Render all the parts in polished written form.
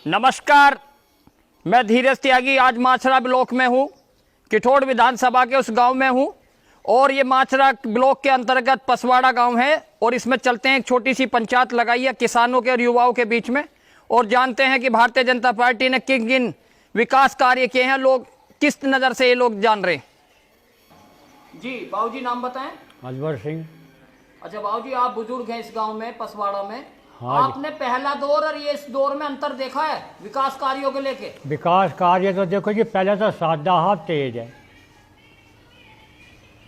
नमस्कार, मैं धीरज त्यागी आज माचरा ब्लॉक में हूँ। किठोड़ विधानसभा के उस गांव में हूँ और ये माचरा ब्लॉक के अंतर्गत पसवाड़ा गांव है और इसमें चलते हैं। एक छोटी सी पंचायत लगाई है किसानों के और युवाओं के बीच में और जानते हैं कि भारतीय जनता पार्टी ने किन किन विकास कार्य किए हैं, लोग किस नज़र से ये लोग जान रहे हैं। जी बाबूजी, नाम बताएं। अजवर सिंह। अच्छा बाबूजी, आप बुजुर्ग हैं इस गाँव में पसवाड़ा में। हाँ, आपने पहला दौर और ये इस दौर में अंतर देखा है विकास कार्यों को लेके? विकास कार्य तो देखो जी, पहले तो सादा हाथ तेज है,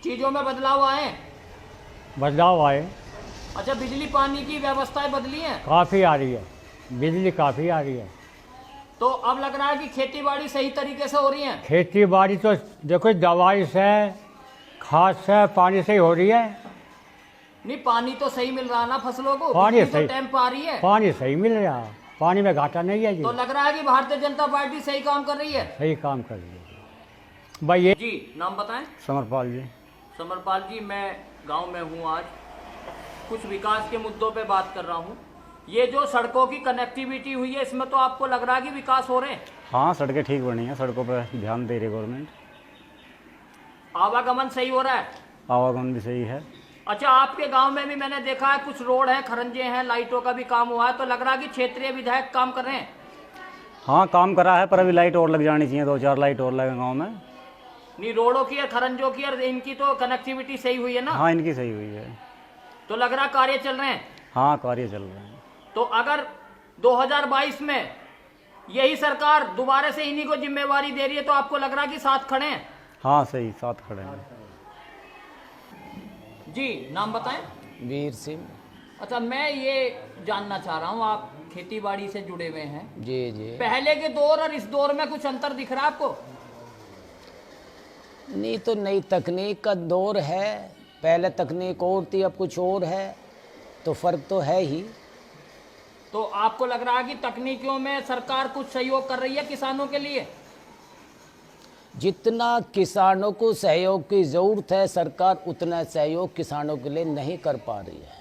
चीजों में बदलाव आए, बदलाव आए। अच्छा, बिजली पानी की व्यवस्थाएं बदली हैं? काफ़ी आ रही है, बिजली काफ़ी आ रही है। तो अब लग रहा है कि खेती बाड़ी सही तरीके से हो रही है? खेती बाड़ी तो देखो दवाई से, खाद से, पानी से ही हो रही है। नहीं, पानी तो सही मिल रहा ना फसलों को? पानी बिजली सही, तो टाइम पा रही है? पानी सही मिल रहा है, पानी में घाटा नहीं है जी। तो लग रहा है कि भारतीय जनता पार्टी सही काम कर रही है? सही काम कर रही है भाई। ये जी नाम बताएं। समरपाल जी। समरपाल जी, मैं गांव में हूं, आज कुछ विकास के मुद्दों पे बात कर रहा हूं। ये जो सड़कों की कनेक्टिविटी हुई है, इसमें तो आपको लग रहा है कि विकास हो रहे हैं? हाँ, सड़कें ठीक बनी हैं, सड़कों पर ध्यान दे रही गवर्नमेंट। आवागमन सही हो रहा है? आवागमन भी सही है। अच्छा, आपके गांव में भी मैंने देखा है कुछ रोड है, खरंजे हैं, लाइटों का भी काम हुआ है, तो लग रहा है कि क्षेत्रीय विधायक काम कर रहे हैं? हाँ, काम करा है, पर अभी लाइट और लग जानी चाहिए, 2-4 लाइट और लगे गांव में। नहीं, रोडों की और खरंजों की और इनकी तो कनेक्टिविटी सही हुई है ना? हाँ, इनकी सही हुई है। तो लग रहा कार्य चल रहे हैं? हाँ, कार्य चल रहे हैं। तो अगर 2022 में यही सरकार दोबारा से इन्हीं को जिम्मेवारी दे रही है, तो आपको लग रहा है कि साथ खड़े हैं? हाँ, सही, साथ खड़े हैं। जी नाम बताएं। वीर सिंह। अच्छा, मैं ये जानना चाह रहा हूँ, आप खेती बाड़ी से जुड़े हुए हैं। जी जी। पहले के दौर और इस दौर में कुछ अंतर दिख रहा है आपको? नहीं, तो नई तकनीक का दौर है, पहले तकनीक और थी, अब कुछ और है, तो फर्क तो है ही। तो आपको लग रहा है कि तकनीकियों में सरकार कुछ सहयोग कर रही है किसानों के लिए? जितना किसानों को सहयोग की जरूरत है, सरकार उतना सहयोग किसानों के लिए नहीं कर पा रही है।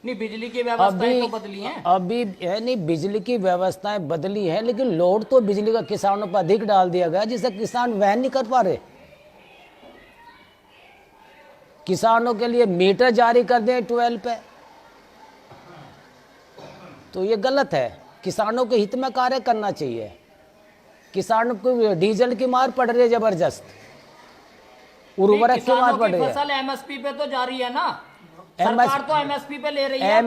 नहीं, बिजली की व्यवस्थाएं तो बदली हैं। अभी यानी बिजली की व्यवस्थाएं बदली हैं, लेकिन लोड तो बिजली का किसानों पर अधिक डाल दिया गया, जिससे किसान वहन नहीं कर पा रहे। किसानों के लिए मीटर जारी कर दें 12 पे, तो ये गलत है। किसानों के हित में कार्य करना चाहिए। किसानों को डीजल की मार पड़ रही है जबरदस्त, उर्वरक की मार पड़ रही है। फसल एमएसपी पे तो जारी है ना? सरकार तो एमएसपी पे ले रही है।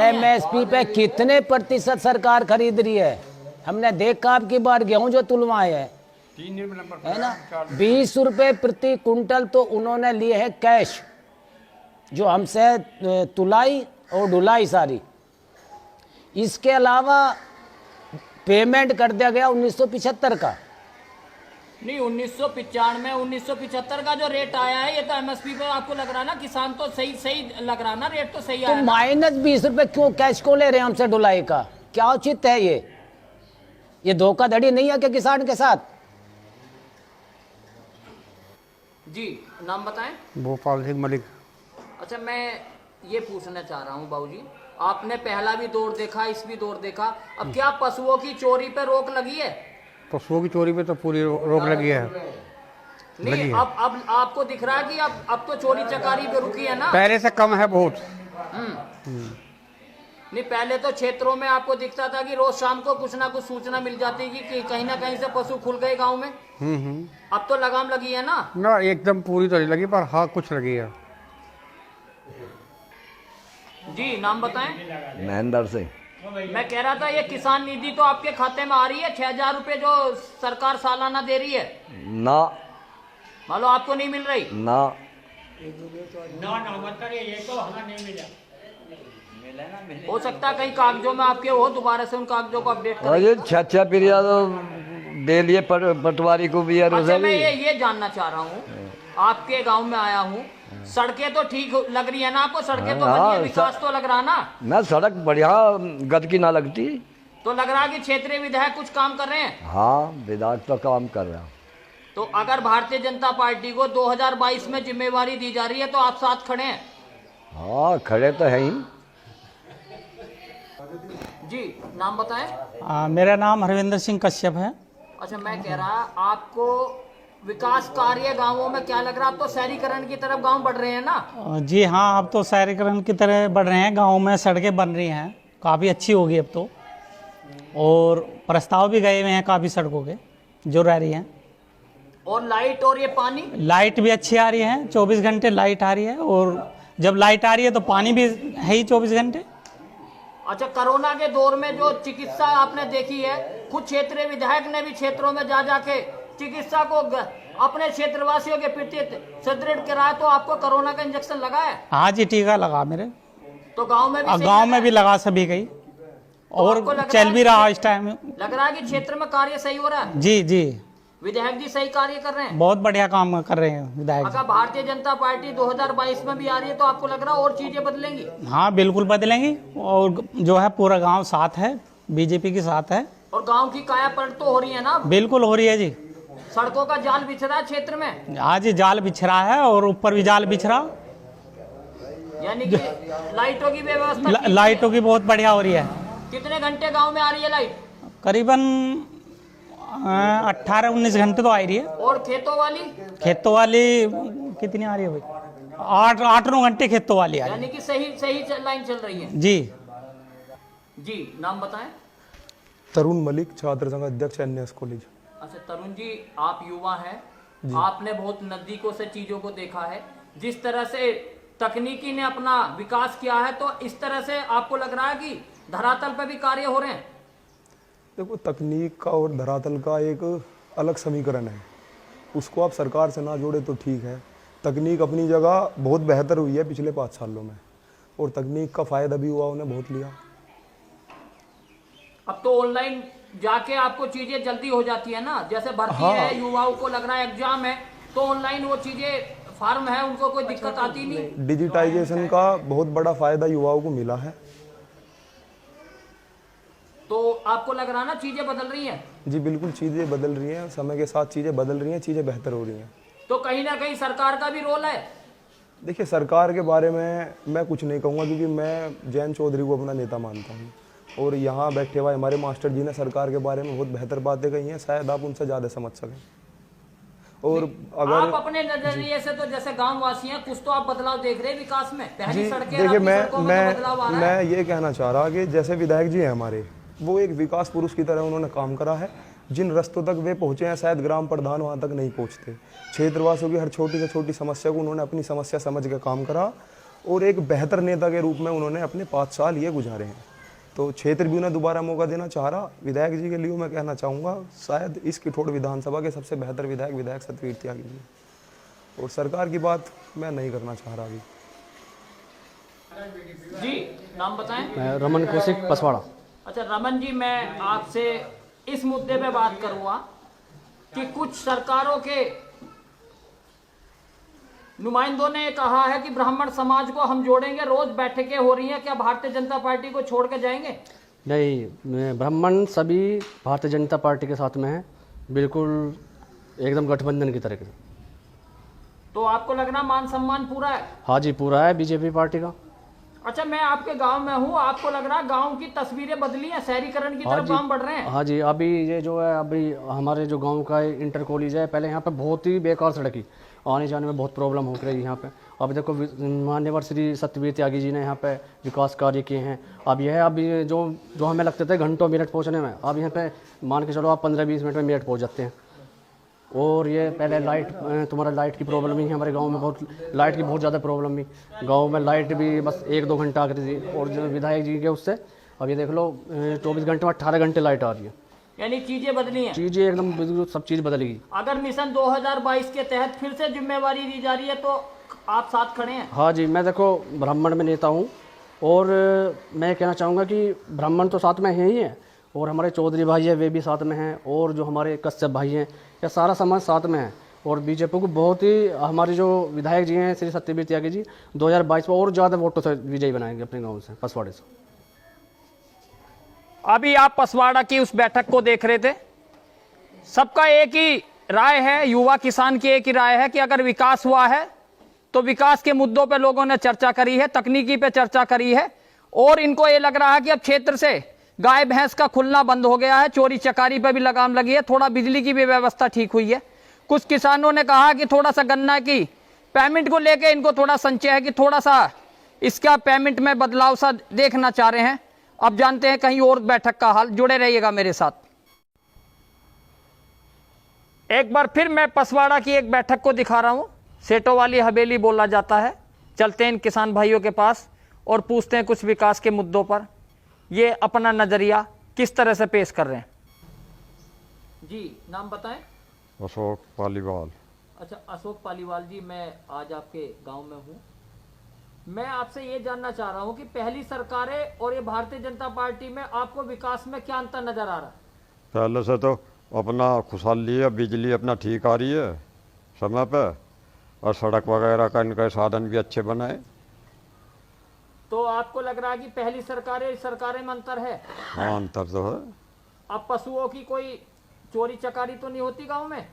एमएसपी पे कितने प्रतिशत सरकार खरीद रही है? हमने देखा आपकी बार गेहूं जो तुलवाए है, है ना, 20 रुपए प्रति कुंटल तो उन्होंने लिए है कैश, जो हमसे तुलाई और ढुलाई सारी। इसके अलावा पेमेंट कर दिया गया 1975 का। नहीं, 1995 1975 का जो रेट आया है, ये तो एमएसपी पे आपको लग रहा है ना? किसान तो सही लग रहा ना, रेट तो सही आया। तो माइनस 20 रुपए क्यों कैश को ले रहे हैं हमसे ढुलाई का? क्या उचित है ये धोखाधड़ी नहीं है क्या किसान के साथ? जी नाम बताएं। भोपाल सिंह मलिक। अच्छा, मैं ये पूछना चाह रहा हूँ बाबूजी, आपने पहला भी दौर देखा, इस भी दौर देखा, अब क्या पशुओं की चोरी पे रोक लगी है? पशुओं की चोरी पे तो पूरी रोक लगी है। नहीं, अब आपको दिख रहा है कि अब तो चोरी चकारी पे रुकी है ना? पहले से कम है बहुत। नहीं, पहले तो क्षेत्रों में आपको दिखता था कि रोज शाम को कुछ ना कुछ सूचना मिल जाती कि कहीं ना कहीं से पशु खुल गए गांव में। अब तो लगाम लगी है ना? एकदम पूरी तो नहीं लगी, पर हाँ कुछ लगी है। जी नाम बताएं। महेंद्र सिंह। मैं कह रहा था, ये किसान निधि तो आपके खाते में आ रही है, 6,000 रुपए जो सरकार सालाना दे रही है? ना, मान लो आपको नहीं मिल रही? ना, मतलब ये तो हमें नहीं मिला। हो सकता है कहीं कागजों में आपके हो, दोबारा से उन कागजों को अपडेट करें। अरे 6 पीरिया तो दे लिए पटवारी को भी यार। अच्छा, मैं ये जानना चाह रहा हूँ, आपके गांव में आया हूँ, सड़कें तो ठीक लग रही है ना आपको? सड़कें तो बनी है, विकास तो लग रहा ना? ना, सड़क बढ़िया गद की ना लगती। तो लग रहा है कि क्षेत्रीय विधायक कुछ काम कर रहे हैं? हाँ, विधायक तो काम कर रहा। तो अगर भारतीय जनता पार्टी को 2022 में जिम्मेवारी दी जा रही है, तो आप साथ खड़े हैं? हाँ, खड़े तो है ही। जी नाम बताएं। मेरा नाम हरविंदर सिंह कश्यप है। अच्छा, मैं कह रहा आपको विकास कार्य गांवों में क्या लग रहा है? अब तो शहरीकरण की तरफ गांव बढ़ रहे हैं ना? जी हाँ, अब तो शहरीकरण की तरह बढ़ रहे हैं। गांव में सड़कें बन रही हैं, काफ़ी अच्छी होगी अब तो, और प्रस्ताव भी गए हुए हैं काफ़ी सड़कों के जो रह रही हैं। और लाइट और ये पानी? लाइट भी अच्छी आ रही है, 24 घंटे लाइट आ रही है, और जब लाइट आ रही है तो पानी भी है ही 24 घंटे। अच्छा, कोरोना के दौर में जो चिकित्सा आपने देखी है, कुछ क्षेत्रीय विधायक ने भी क्षेत्रों में जा जाके चिकित्सा को अपने क्षेत्रवासियों के प्रति सुदृढ़ कराया, तो आपको कोरोना का इंजेक्शन लगा है? हाँ जी, टीका लगा मेरे। तो गांव में भी गांव में भी लगा सभी गई, और चल भी रहा इस टाइम। लग रहा है कि क्षेत्र में कार्य सही हो रहा है? जी जी, विधायक जी सही कार्य कर रहे हैं, बहुत बढ़िया काम कर रहे हैं विधायक जी। अगर भारतीय जनता पार्टी 2022 में भी आ रही है तो आपको लग रहा है और चीजें बदलेंगी? हाँ बिल्कुल बदलेंगी, और जो है पूरा गांव साथ है, बीजेपी के साथ है। और गांव की काया पलट तो हो रही है ना? बिल्कुल हो रही है जी। सड़कों का जाल बिछ रहा है क्षेत्र में? आज जाल बिछ रहा है, और ऊपर भी जाल बिछ रहा, यानी कि लाइटों की व्यवस्था लाइटों की बहुत बढ़िया हो रही है। कितने घंटे गांव में आ रही है लाइट? करीबन 18-19 घंटे तो आ रही है। और खेतों वाली? खेतों वाली कितनी आ रही है भाई? 8-9 घंटे खेतों वाली आ रही यानी कि सही लाइन चल रही है है जी। जी नाम बताएं। तरुण मलिक, छात्र संघ अध्यक्ष, एनएस कॉलेज। अच्छा तरुण जी, आप युवा हैं, आपने बहुत नजदीकों से चीजों को देखा है, जिस तरह से तकनीकी ने अपना विकास किया है, तो इस तरह से आपको लग रहा है कि धरातल पर भी कार्य हो रहे हैं? देखो, तकनीक का और धरातल का एक अलग समीकरण है, उसको आप सरकार से ना जोड़े तो ठीक है। तकनीक अपनी जगह बहुत बेहतर हुई है पिछले 5 सालों में, और तकनीक का फायदा भी युवाओं ने बहुत लिया। अब तो ऑनलाइन जाके आपको चीजें जल्दी हो जाती है ना, जैसे भर्ती है, युवाओं को लग रहा है एग्जाम है, तो ऑनलाइन वो चीजें फार्म है, उनको कोई दिक्कत आती नहीं। डिजिटाइजेशन का बहुत बड़ा फायदा युवाओं को मिला है। तो आपको लग रहा ना चीजें बदल रही हैं? जी बिल्कुल, चीज़ें बदल रही हैं, समय के साथ चीज़ें बदल रही हैं, चीज़ें बेहतर हो रही हैं। तो कहीं ना कहीं सरकार का भी रोल है? देखिए, सरकार के बारे में मैं कुछ नहीं कहूँगा, क्योंकि मैं जयंत चौधरी को अपना नेता मानता हूँ, और यहाँ बैठे हुए हमारे मास्टर जी ने सरकार के बारे में बहुत बेहतर बातें कही हैं, शायद आप उनसे ज़्यादा समझ सकें। और अगर आप अपने नजरिए से तो जैसे गांव वासी हैं, कुछ तो आप बदलाव देख रहे हैं विकास में? पहली सड़कें, देखिए, मैं मैं ये कहना चाह रहा कि जैसे विधायक जी हैं हमारे, वो एक विकास पुरुष की तरह उन्होंने काम करा है। जिन रस्तों तक वे पहुंचे हैं, शायद ग्राम प्रधान वहां तक नहीं पहुंचते। क्षेत्रवासियों की हर छोटी से छोटी समस्या को उन्होंने अपनी समस्या समझ के काम करा, और एक बेहतर नेता के रूप में उन्होंने अपने 5 साल ये गुजारे हैं। तो क्षेत्र भी उन्हें दोबारा मौका देना चाह रहा। विधायक जी के लिए मैं कहना चाहूँगा, शायद इस किठोड़ विधानसभा के सबसे बेहतर विधायक सतवीर त्यागी जी, और सरकार की बात मैं नहीं करना चाह रहा अभी। जी नाम बताएं। मैं रमन कौशिक, पसवाड़ा। अच्छा रमन जी, मैं आपसे इस मुद्दे पे बात करूंगा कि कुछ सरकारों के नुमाइंदों ने कहा है कि ब्राह्मण समाज को हम जोड़ेंगे, रोज बैठकें हो रही हैं, क्या भारतीय जनता पार्टी को छोड़ के जाएंगे? नहीं, ब्राह्मण सभी भारतीय जनता पार्टी के साथ में है, बिल्कुल एकदम गठबंधन की तरह के। तो आपको लग रहा मान सम्मान पूरा है? हाँ जी, पूरा है बीजेपी पार्टी का। अच्छा, मैं आपके गांव में हूँ, आपको लग रहा है गांव की तस्वीरें बदली हैं, शहरीकरण की तरफ गांव बढ़ रहे हैं? हाँ जी, अभी ये जो है, अभी हमारे जो गांव का इंटर कॉलेज है, पहले यहाँ पे बहुत ही बेकार सड़क थी, आने जाने में बहुत प्रॉब्लम हो रही है यहाँ पे। अब देखो, मान्यवर श्री सत्यवीर त्यागी जी ने यहाँ पे विकास कार्य किए हैं। अब यह अभी जो हमें लगते थे घंटों मिनट पहुँचने में, अब यहाँ पे मान के चलो आप 15-20 मिनट में मिनट पहुँच जाते हैं। और ये पहले तुम्हारा लाइट की प्रॉब्लम ही है हमारे गांव में, लाइट की बहुत ज़्यादा प्रॉब्लम भी गांव में। लाइट भी बस 1-2 घंटा आ रही थी, और जो विधायक जी के उससे अब ये देख लो 24 घंटे में 18 घंटे लाइट आ रही है। यानी चीजें बदली हैं? चीज़ें एकदम बिल्कुल सब चीज़ बदलेगी। अगर मिशन 2022 के तहत फिर से जिम्मेवारी दी जा रही है तो आप साथ खड़े हैं? हाँ जी, मैं देखो ब्राह्मण में नेता हूँ, और मैं कहना चाहूँगा कि ब्राह्मण तो साथ में ही है, और हमारे चौधरी भाई है वे भी साथ में हैं, और जो हमारे कश्यप भाई हैं, यह सारा समाज साथ में है। और बीजेपी को बहुत ही, हमारे जो विधायक जी हैं श्री सत्यवीर त्यागी जी, 2022 में और ज़्यादा वोटों से विजयी बनाएंगे अपने गांव से, पसवाड़े से। अभी आप पसवाड़ा की उस बैठक को देख रहे थे, सबका एक ही राय है, युवा किसान की एक ही राय है कि अगर विकास हुआ है तो विकास के मुद्दों पे लोगों ने चर्चा करी है, तकनीकी पे चर्चा करी है, और इनको ये लग रहा है कि अब क्षेत्र से गाय भैंस का खुलना बंद हो गया है, चोरी चकारी पर भी लगाम लगी है, थोड़ा बिजली की भी व्यवस्था ठीक हुई है। कुछ किसानों ने कहा कि थोड़ा सा गन्ना की पेमेंट को लेके इनको थोड़ा संशय है कि थोड़ा सा इसका पेमेंट में बदलाव सा देखना चाह रहे हैं। अब जानते हैं कहीं और बैठक का हाल, जुड़े रहिएगा मेरे साथ। एक बार फिर मैं पसवाड़ा की एक बैठक को दिखा रहा हूं, सेठों वाली हवेली बोला जाता है। चलते हैं इन किसान भाइयों के पास और पूछते हैं कुछ विकास के मुद्दों पर, ये अपना नजरिया किस तरह से पेश कर रहे हैं। जी नाम बताएं। अशोक पालीवाल। अच्छा अशोक पालीवाल जी, मैं आज आपके गांव में हूं। मैं आपसे ये जानना चाह रहा हूं कि पहली सरकारें और ये भारतीय जनता पार्टी में आपको विकास में क्या अंतर नजर आ रहा है? पहले से तो अपना खुशहाली है, बिजली अपना ठीक आ रही है समय पे, और सड़क वगैरह का इनके साधन भी अच्छे बनाए। तो आपको लग रहा है कि पहली सरकारें में अंतर है? हाँ अंतर तो है। अब पशुओं की कोई चोरी चकारी तो नहीं होती गांव में?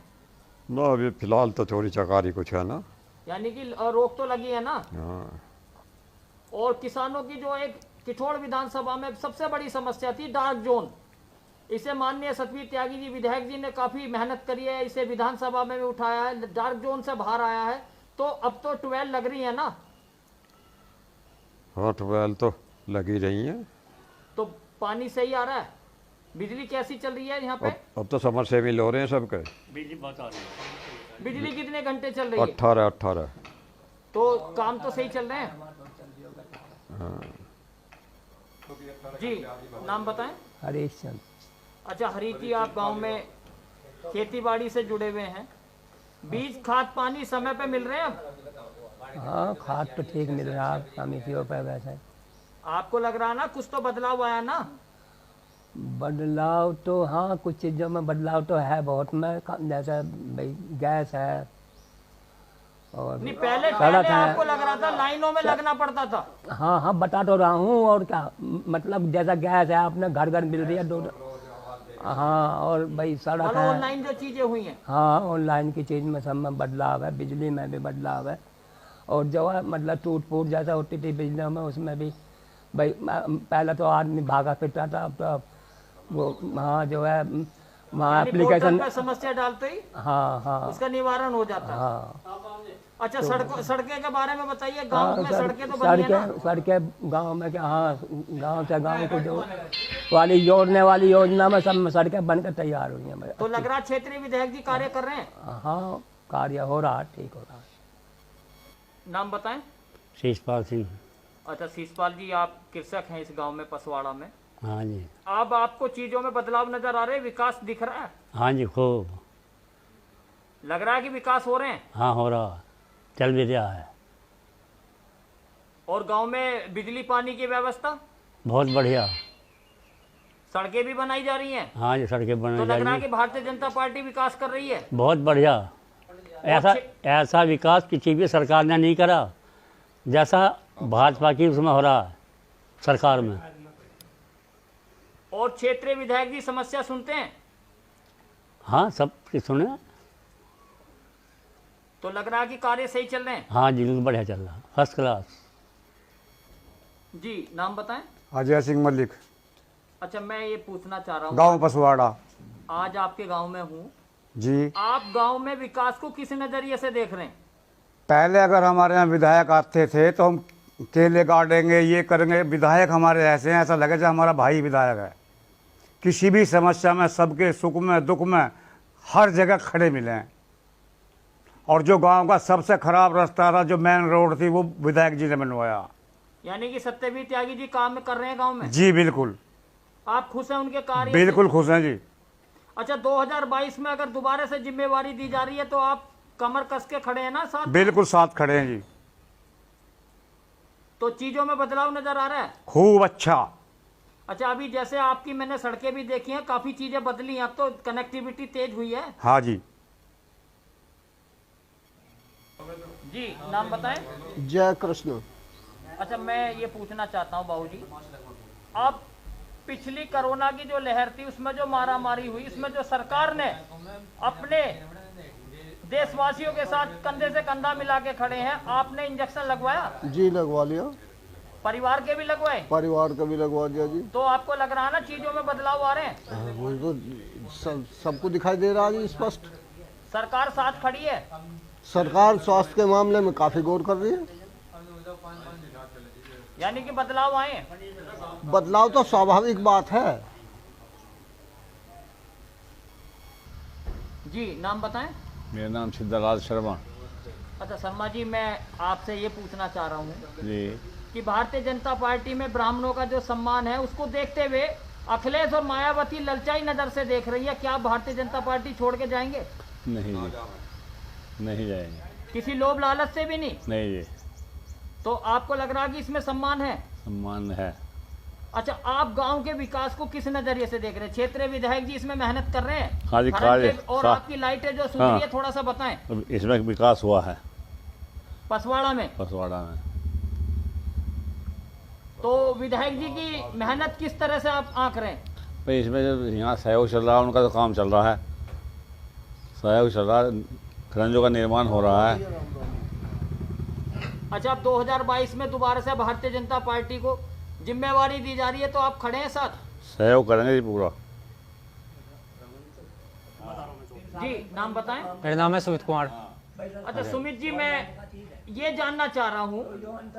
ना अभी फिलहाल तो चोरी चकारी कुछ है ना, यानी कि रोक तो लगी है ना। हाँ। और किसानों की जो एक किठोड़ विधानसभा में सबसे बड़ी समस्या थी डार्क जोन, इसे माननीय सतवीर त्यागी जी विधायक जी ने काफी मेहनत करी है, इसे विधानसभा में भी उठाया है, डार्क जोन से बाहर आया है। तो अब तो 12 लग रही है ना? हाँ 12 तो लगी रही है। तो पानी सही आ रहा है? बिजली कैसी चल रही है यहाँ पे? अब तो समर से मिल हो रहे हैं सबके। बिजली कितने घंटे चल रही है? 18। तो काम तो सही चल रहे हैं। हाँ। जी नाम बताएं। हरीश चंद। अच्छा हरीश जी, आप गांव में खेती बाड़ी से जुड़े हुए हैं, बीज खाद पानी समय पे मिल रहे हैं अब? हाँ खाद तो ठीक मिल रहा है समितियों पर। वैसे आपको लग रहा ना कुछ तो बदलाव आया ना? बदलाव तो हाँ कुछ चीज़ों में बदलाव तो है बहुत में, जैसे भाई गैस है और नहीं, पहले सड़क है। आपको लग रहा था लाइनों में लगना पड़ता था। हाँ बता तो रहा हूँ। और क्या मतलब जैसा गैस है आपने घर घर मिल रही है दो। हाँ और भाई सड़क है, ऑनलाइन जो चीजें हुई हैं। हाँ ऑनलाइन की चीज़ में सब में बदलाव है, बिजली में भी बदलाव है। और जो है मतलब टूट फूट जैसा होती थी बिजली में, उसमें भी भाई पहले तो आदमी भागा फिरता था, अब तो वो हाँ जो है वहाँ एप्लीकेशन समस्या डालते ही हाँ उसका निवारण हो जाता है। हाँ। अच्छा सड़कें के बारे में बताइए। गांव में सड़कें तो बनी है ना? सड़कें गांव में क्या, हाँ गांव से गांव को जो वाली जोड़ने वाली योजना में सब में सड़कें बनकर तैयार हुई हैं। तो लग रहा क्षेत्रीय विधायक जी कार्य कर रहे हैं। हाँ कार्य हो रहा है, ठीक हो रहा है। नाम बताएं। शीशपाल सिंह। अच्छा शीशपाल जी, आप कृषक हैं इस गांव में पसवाड़ा में। हाँ जी। अब आपको चीजों में बदलाव नजर आ रहे हैं, विकास दिख रहा है? हाँ जी खूब लग रहा है कि विकास हो रहे हैं। हाँ हो रहा, चल भी रहा है। और गांव में बिजली पानी की व्यवस्था बहुत बढ़िया। सड़कें भी बनाई जा रही हैं। हाँ जी सड़कें तो बनाई लग रहा है जाएंगी। कि भारतीय जनता पार्टी विकास कर रही है। बहुत बढ़िया। ऐसा विकास किसी भी सरकार ने नहीं करा जैसा भाजपा की उसमें हो रहा है सरकार में। और क्षेत्रीय विधायक जी समस्या सुनते हैं? हाँ सब की सुने। तो लग रहा है कि कार्य सही चल रहे हैं। हाँ जी बिल्कुल बढ़िया चल रहा, फर्स्ट क्लास। जी नाम बताएं। अजय सिंह मलिक, अच्छा मैं ये पूछना चाह रहा हूँ, गांव पसवाड़ा। आज आपके गांव में हूँ जी। आप गांव में विकास को किस नजरिए से देख रहे हैं? पहले अगर हमारे यहाँ विधायक आते थे तो हम केले काटेंगे, ये करेंगे। विधायक हमारे ऐसे हैं, ऐसा लगे जैसे हमारा भाई विधायक है। किसी भी समस्या में, सबके सुख में दुख में हर जगह खड़े मिले हैं। और जो गांव का सबसे खराब रास्ता था, जो मेन रोड थी, वो विधायक जी ने बनवाया। यानी कि सत्यवीर त्यागी जी काम कर रहे हैं गांव में? जी बिल्कुल। आप खुश हैं उनके कार्य? बिल्कुल खुश हैं जी। अच्छा 2022 में अगर दोबारा से जिम्मेवारी दी जा रही है तो आप कमर कस के खड़े हैं ना साथ? बिल्कुल साथ खड़े हैं जी। तो चीजों में बदलाव नजर आ रहा है? खूब अच्छा। अच्छा अभी जैसे आपकी मैंने सड़कें भी देखी हैं, काफी चीजें बदली हैं, अब तो कनेक्टिविटी तेज हुई है। हाँ जी। जी नाम बताएं। जय कृष्ण। अच्छा मैं ये पूछना चाहता हूँ बाबूजी, अब पिछली कोरोना की जो लहर थी उसमें जो मारामारी हुई, उसमें जो सरकार ने अपने देशवासियों के साथ कंधे से कंधा मिला के खड़े हैं, आपने इंजेक्शन लगवाया? जी लगवा लिया। परिवार के भी लगवाए? परिवार का भी लगवा दिया जी। तो आपको लग रहा है ना चीजों में बदलाव आ रहे हैं? हाँ, वो तो सबको दिखाई दे रहा है जी स्पष्ट। सरकार साथ खड़ी है? सरकार स्वास्थ्य के मामले में काफी गौर कर रही है। यानी कि बदलाव आए हैं? बदलाव तो स्वाभाविक बात है। जी नाम बताएं। मेरा नाम सिद्धालाल शर्मा। अच्छा शर्मा जी, मैं आपसे ये पूछना चाह रहा हूँ जी कि भारतीय जनता पार्टी में ब्राह्मणों का जो सम्मान है उसको देखते हुए अखिलेश और मायावती ललचाई नजर से देख रही है, क्या आप भारतीय जनता पार्टी छोड़ के जाएंगे? नहीं जी, नहीं जाएंगे। किसी लोभ लालच से भी नहीं? नहीं जी। तो आपको लग रहा है कि इसमें सम्मान है? सम्मान है। अच्छा, आप गांव के विकास को किस नजरिए से देख रहे हैं? क्षेत्रीय विधायक जी इसमें मेहनत कर रहे हैं? हाँ जी, और आपकी लाइटें जो सुन रही है थोड़ा सा बताएं। इसमें विकास हुआ है पसवाड़ा में? पसवाड़ा में। तो विधायक जी की मेहनत किस तरह से आप आंक रहे हैं? भाई इसमें जो यहाँ सहयोग चल रहा है उनका तो काम चल रहा है, सहयोग चल रहा है, खरंजों का निर्माण हो रहा है। अच्छा, अब 2022 में दोबारा से भारतीय जनता पार्टी को जिम्मेवारी दी जा रही है, तो आप खड़े हैं साथ? सहयोग करेंगे जी पूरा। जी नाम बताएं। मेरा नाम है सुमित कुमार। अच्छा सुमित जी, मैं ये जानना चाह रहा हूँ,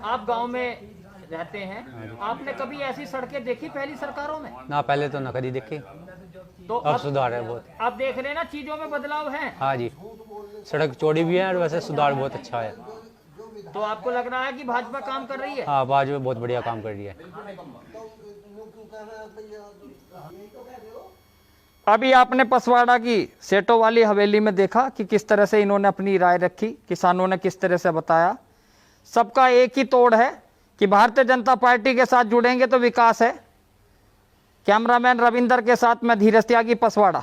आप गांव में रहते हैं, आपने कभी ऐसी सड़कें देखी पहली सरकारों में? ना पहले तो न कभी देखी, तो अब सुधार है बहुत। आप देख रहे हैं ना चीजों में बदलाव है? हाँ जी, सड़क चौड़ी भी है और वैसे सुधार बहुत अच्छा है। तो आपको लग रहा है कि भाजपा काम कर रही है? हाँ, भाजपा बहुत बढ़िया काम कर रही है। अभी आपने पसवाड़ा की सेठों वाली हवेली में देखा कि किस तरह से इन्होंने अपनी राय रखी, किसानों ने किस तरह से बताया। सबका एक ही तोड़ है कि भारतीय जनता पार्टी के साथ जुड़ेंगे तो विकास है। कैमरामैन रविंदर के साथ मैं धीरज त्यागी, पसवाड़ा।